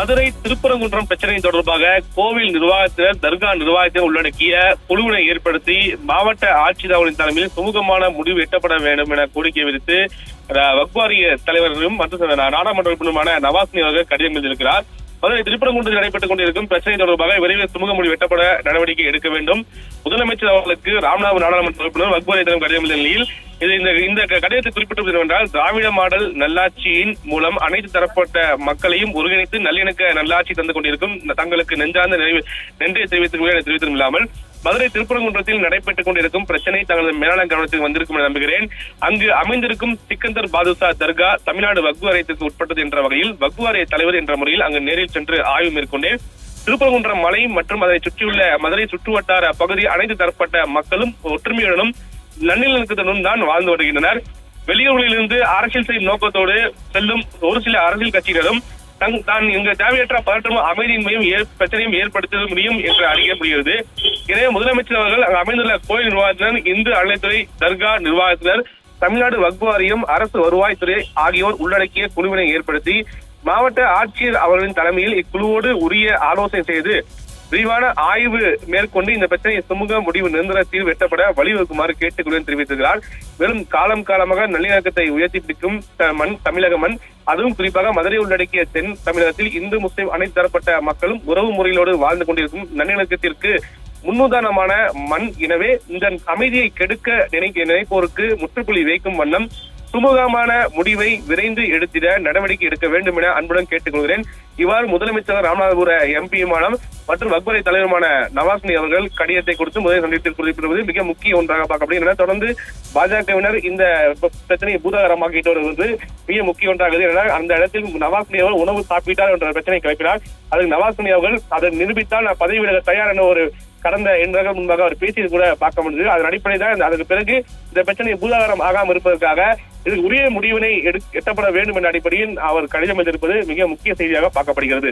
மதுரை திருப்பரங்குன்றம் பிரச்சனை தொடர்பாக கோவில் நிர்வாகத்தினர், தர்கா நிர்வாகத்தினர் உள்ளடக்கிய குழுவினை ஏற்படுத்தி மாவட்ட ஆட்சித்தலைவரின் தலைமையில் சுமூகமான முடிவு எட்டப்பட வேண்டும் என கோரிக்கை விடுத்து வக்ஃப் வாரிய தலைவர்களும் மற்றும் நாடாளுமன்ற உறுப்பினருமான நவாஸ்னி அவர்கள் கடிதம் எழுதியிருக்கிறார். மதுரை திருப்பரங்குன்றத்தில் நடைபெற்றுக் கொண்டிருக்கும் பிரச்சனை தொடர்பாக விரைவில் சுமூக முடிவு எட்டப்பட நடவடிக்கை எடுக்க வேண்டும். முதலமைச்சர் அவர்களுக்கு ராமநாதபுரம் நாடாளுமன்ற உறுப்பினர் வக்ஃப் வாரிய தலைவர் கடிதம் எழுதிய நிலையில் இந்த கடிதத்தை குறிப்பிட்டது என்னவென்றால், திராவிட மாடல் நல்லாட்சியின் மூலம் அனைத்து தரப்பட்ட மக்களையும் ஒருங்கிணைத்து நல்லிணக்க நல்லாட்சி தந்து கொண்டிருக்கும் தங்களுக்கு நெஞ்சார்ந்த நன்றியை தெரிவித்தும் இல்லாமல் மதுரை திருப்பரங்குன்றத்தில் நடைபெற்றுக் கொண்டிருக்கும் பிரச்சனை தங்களது மேலான கவனத்தில் வந்திருக்கும் என நம்புகிறேன். அங்கு அமைந்திருக்கும் சிக்கந்தர் பாதுஷா தர்கா தமிழ்நாடு வக்ஃப் வாரியத்திற்கு உட்பட்டது என்ற வகையில் வக்ஃப் வாரிய தலைவர் என்ற முறையில் அங்கு நேரில் சென்று ஆய்வு மேற்கொண்டேன். திருப்பரங்குன்றம் மலை மற்றும் அதை சுற்றியுள்ள மதுரை சுற்றுவட்டார பகுதி அனைத்து தரப்பட்ட மக்களும் ஒற்றுமையுடனும் நல்லிணக்கத்துடன் தான் வாழ்ந்து வருகின்றனர். வெளியூர்களிலிருந்து அரசியல் செய்யும் நோக்கத்தோடு செல்லும் ஒரு சில அரசியல் கட்சிகளும் தான் இங்கு தேவையற்ற பதற்றமும் அமைதியின்மையும் பிரச்சனையும் ஏற்படுத்த முடியும் என்று அறிய முடிகிறது. எனவே முதலமைச்சர் அவர்கள் அங்கு அமைந்துள்ள கோயில் நிர்வாகத்தினர், இந்து அறநிலைத்துறை, தர்கா நிர்வாகத்தினர், தமிழ்நாடு வக்ஃப் வாரியம், அரசு வருவாய்த்துறை ஆகியோர் உள்ளடக்கிய குழுவினை ஏற்படுத்தி மாவட்ட ஆட்சியர் அவர்களின் தலைமையில் இக்குழுவோடு உரிய ஆலோசனை செய்து விரிவான ஆய்வு மேற்கொண்டு இந்த பிரச்சனையை சுமூக முடிவு நிரந்தர தீர்வு எட்டப்பட வழிவகுக்குமாறு கேட்டுக்கொள்வேன் தெரிவித்திருக்கிறார். மேலும் காலமாக நல்லிணக்கத்தை உயர்த்தி பிடிக்கும் மண் தமிழக மண், அதுவும் குறிப்பாக மதுரை உள்ளடக்கிய தென் தமிழகத்தில் இந்து முஸ்லிம் அனைத்து தரப்பட்ட மக்களும் உறவு முறைகளோடு வாழ்ந்து கொண்டிருக்கும் நல்லிணக்கத்திற்கு முன்னுதாரணமான மண். எனவே இந்த அமைதியை கெடுக்க நினைப்போருக்கு முற்றுப்புள்ளி வைக்கும் வண்ணம் சுமூகமான முடிவை விரைந்து எடுத்திட நடவடிக்கை எடுக்க வேண்டும் என அன்புடன் கேட்டுக்கொள்கிறேன். இவ்வாறு முதலமைச்சர் ராமநாதபுர எம்பியுமான மற்றும் வக்ஃப் வாரிய தலைவருமான நவாஸ்னி அவர்கள் கடிதத்தை கொடுத்து முதல் சந்திப்பில் குறிப்பிடுவது மிக முக்கிய ஒன்றாக பார்க்கப்படுகிறது. தொடர்ந்து பாஜகவினர் இந்த பிரச்சனையை பூதாகரமாக்கிட்டு வருவது மிக முக்கிய ஒன்றாக. அந்த இடத்தில் நவாஸ்னி அவர்கள் உணவு சாப்பிட்டார் என்ற பிரச்சனை கிளப்பினார். அதுக்கு நவாஸ்னி அவர்கள் அதை நிரூபித்தால் நான் பதவி விலக தயார் என ஒரு கடந்த 2 நாட்கள் முன்பாக அவர் பேசியது கூட பார்க்க முடியுது. அதன் அடிப்படையில் தான் அதற்கு பிறகு இந்த பிரச்சனை பூதாகரம் ஆகாமல் இருப்பதற்காக இதற்கு உரிய முடிவினை எட்டப்பட வேண்டும் என்ற அடிப்படையில் அவர் கடிதம் எழுதியிருப்பது மிக முக்கிய செய்தியாக பார்க்கப்படுகிறது.